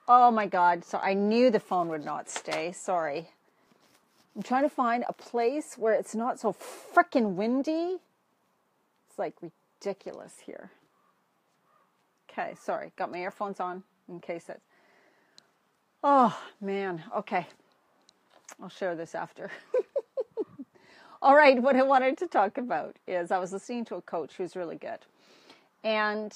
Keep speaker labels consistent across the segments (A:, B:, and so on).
A: Oh my God. So I knew the phone would not stay. Sorry. I'm trying to find a place where it's not so freaking windy. It's like ridiculous here. Okay, sorry. Got my earphones on in case it. Oh, man. Okay. I'll share this after. All right. What I wanted to talk about is I was listening to a coach who's really good. And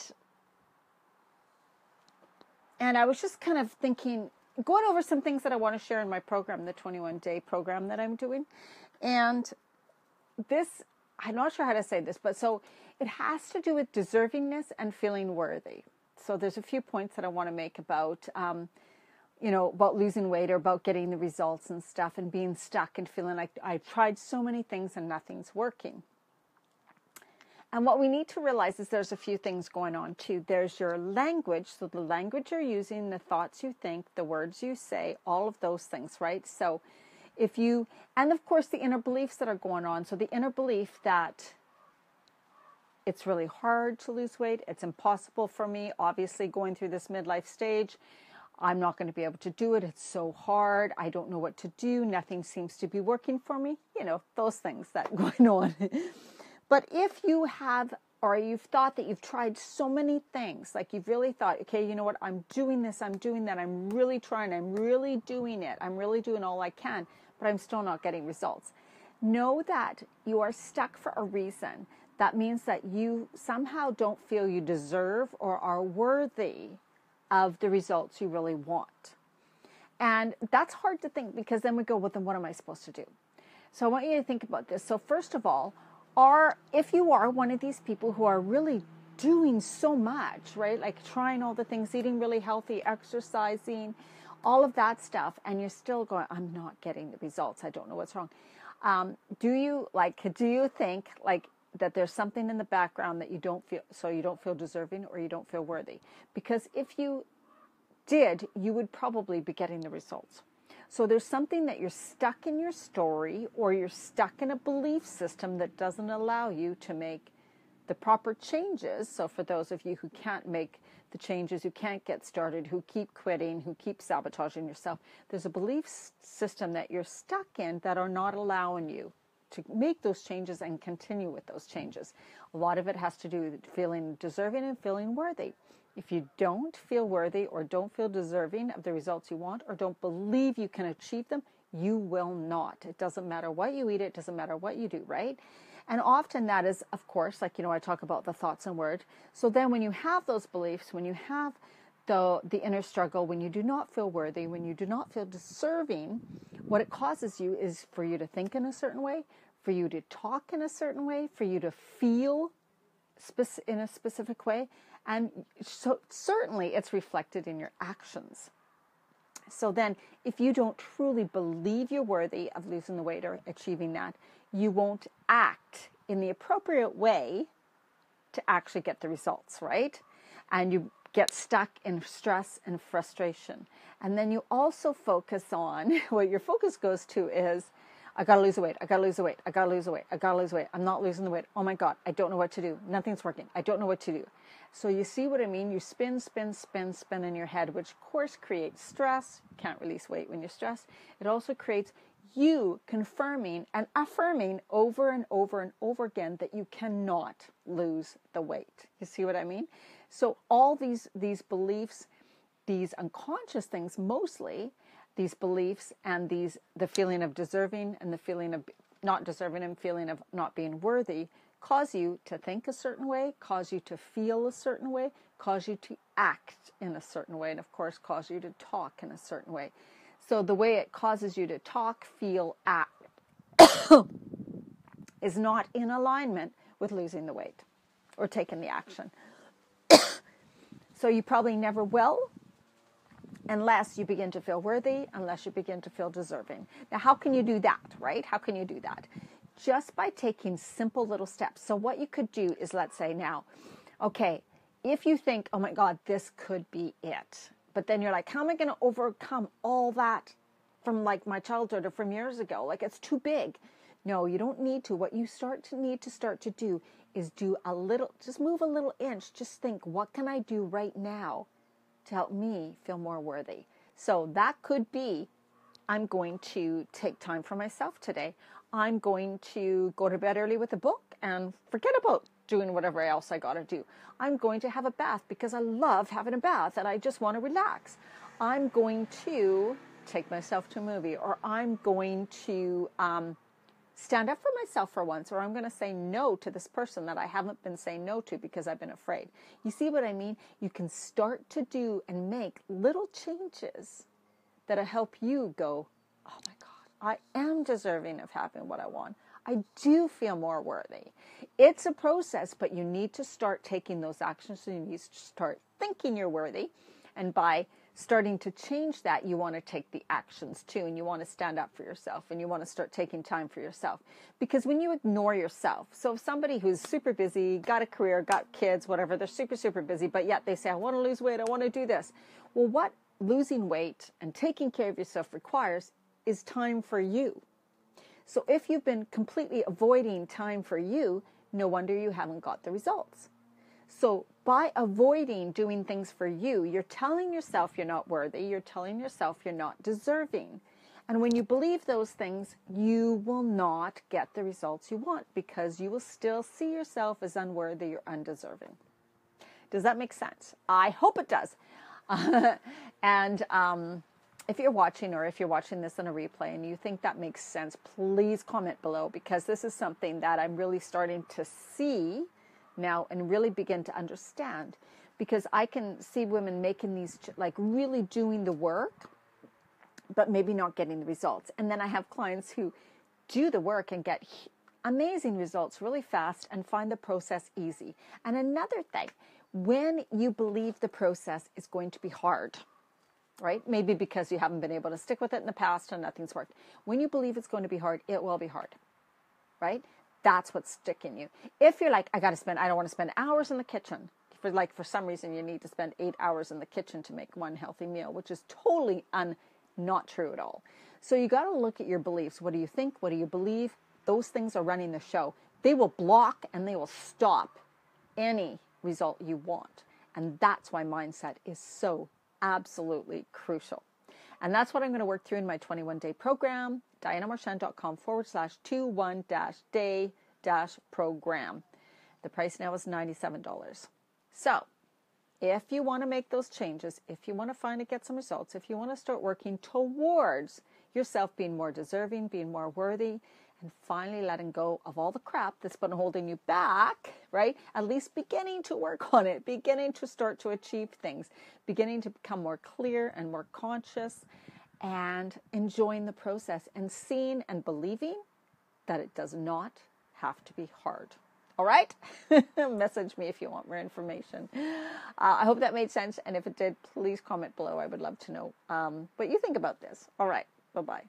A: I was just kind of thinking, going over some things that I want to share in my program, the 21-day program that I'm doing. And this, I'm not sure how to say this, but so it has to do with deservingness and feeling worthy. So there's a few points that I want to make about, about losing weight or about getting the results and stuff and being stuck and feeling like I've tried so many things and nothing's working. And what we need to realize is there's a few things going on too. There's your language, so the language you're using, the thoughts you think, the words you say, all of those things, right? So and of course the inner beliefs that are going on. So the inner belief that it's really hard to lose weight, it's impossible for me, obviously going through this midlife stage, I'm not going to be able to do it, it's so hard, I don't know what to do, nothing seems to be working for me, those things that are going on. But if you have, or you've thought that you've tried so many things, like you've really thought, okay, you know what, I'm doing this, I'm doing that, I'm really trying, I'm really doing it, I'm really doing all I can, but I'm still not getting results. Know that you are stuck for a reason. That means that you somehow don't feel you deserve or are worthy of the results you really want. And that's hard to think because then we go, well, then what am I supposed to do? So I want you to think about this. So first of all, if you are one of these people who are really doing so much, right? Like trying all the things, eating really healthy, exercising, all of that stuff, and you're still going, I'm not getting the results. I don't know what's wrong. Do you think like that there's something in the background that you don't feel deserving or you don't feel worthy? Because if you did, you would probably be getting the results. So there's something that you're stuck in your story or you're stuck in a belief system that doesn't allow you to make the proper changes. So for those of you who can't make the changes, who can't get started, who keep quitting, who keep sabotaging yourself, there's a belief system that you're stuck in that are not allowing you to make those changes and continue with those changes. A lot of it has to do with feeling deserving and feeling worthy. If you don't feel worthy or don't feel deserving of the results you want or don't believe you can achieve them, you will not. It doesn't matter what you eat. It doesn't matter what you do, right? And often that is, of course, like, I talk about the thoughts and words. So then when you have those beliefs, when you have the inner struggle, when you do not feel worthy, when you do not feel deserving, what it causes you is for you to think in a certain way, for you to talk in a certain way, for you to feel in a specific way. And so certainly it's reflected in your actions. So then if you don't truly believe you're worthy of losing the weight or achieving that, you won't act in the appropriate way to actually get the results, right? And you get stuck in stress and frustration. And then you also focus on, what your focus goes to is, I got to lose the weight. I got to lose the weight. I got to lose the weight. I got to lose the weight. I'm not losing the weight. Oh my God. I don't know what to do. Nothing's working. I don't know what to do. So you see what I mean? You spin in your head, which of course creates stress. You can't release weight when you're stressed. It also creates you confirming and affirming over and over and over again that you cannot lose the weight. You see what I mean? So all these beliefs, these unconscious things mostly, these beliefs and the feeling of deserving and the feeling of not deserving and feeling of not being worthy cause you to think a certain way, cause you to feel a certain way, cause you to act in a certain way, and of course cause you to talk in a certain way. So the way it causes you to talk, feel, act is not in alignment with losing the weight or taking the action. So you probably never will, unless you begin to feel worthy, unless you begin to feel deserving. Now, how can you do that, right? How can you do that? Just by taking simple little steps. So what you could do is, let's say now, okay, if you think, oh my God, this could be it. But then you're like, how am I going to overcome all that from like my childhood or from years ago? Like, it's too big. No, you don't need to. What you need to start to do is do a little, just move a little inch. Just think, what can I do right now to help me feel more worthy. So that could be, I'm going to take time for myself today. I'm going to go to bed early with a book and forget about doing whatever else I got to do. I'm going to have a bath because I love having a bath and I just want to relax. I'm going to take myself to a movie, or I'm going to stand up for myself for once, or I'm going to say no to this person that I haven't been saying no to because I've been afraid. You see what I mean? You can start to do and make little changes that'll help you go, oh my God, I am deserving of having what I want. I do feel more worthy. It's a process, but you need to start taking those actions. So you need to start thinking you're worthy. And by starting to change that, you want to take the actions too. And you want to stand up for yourself. And you want to start taking time for yourself. Because when you ignore yourself, so if somebody who's super busy, got a career, got kids, whatever, they're super, super busy, but yet they say, I want to lose weight, I want to do this. Well, what losing weight and taking care of yourself requires is time for you. So if you've been completely avoiding time for you, no wonder you haven't got the results. So by avoiding doing things for you, you're telling yourself you're not worthy. You're telling yourself you're not deserving. And when you believe those things, you will not get the results you want because you will still see yourself as unworthy or undeserving. Does that make sense? I hope it does. And if you're watching, or if you're watching this on a replay and you think that makes sense, please comment below, because this is something that I'm really starting to see now and really begin to understand, because I can see women making these, like really doing the work, but maybe not getting the results. And then I have clients who do the work and get amazing results really fast and find the process easy. And another thing, when you believe the process is going to be hard, right? Maybe because you haven't been able to stick with it in the past and nothing's worked. When you believe it's going to be hard, it will be hard, right? That's what's sticking you. If you're like, I don't want to spend hours in the kitchen. For some reason, you need to spend 8 hours in the kitchen to make one healthy meal, which is totally not true at all. So you got to look at your beliefs. What do you think? What do you believe? Those things are running the show. They will block and they will stop any result you want. And that's why mindset is so absolutely crucial. And that's what I'm going to work through in my 21-day program, dianamarchand.com/21-day-program. The price now is $97. So if you want to make those changes, if you want to get some results, if you want to start working towards yourself being more deserving, being more worthy, and finally letting go of all the crap that's been holding you back, right? At least beginning to work on it, beginning to start to achieve things, beginning to become more clear and more conscious, and enjoying the process and seeing and believing that it does not have to be hard. All right? Message me if you want more information. I hope that made sense. And if it did, please comment below. I would love to know what you think about this. All right. Bye-bye.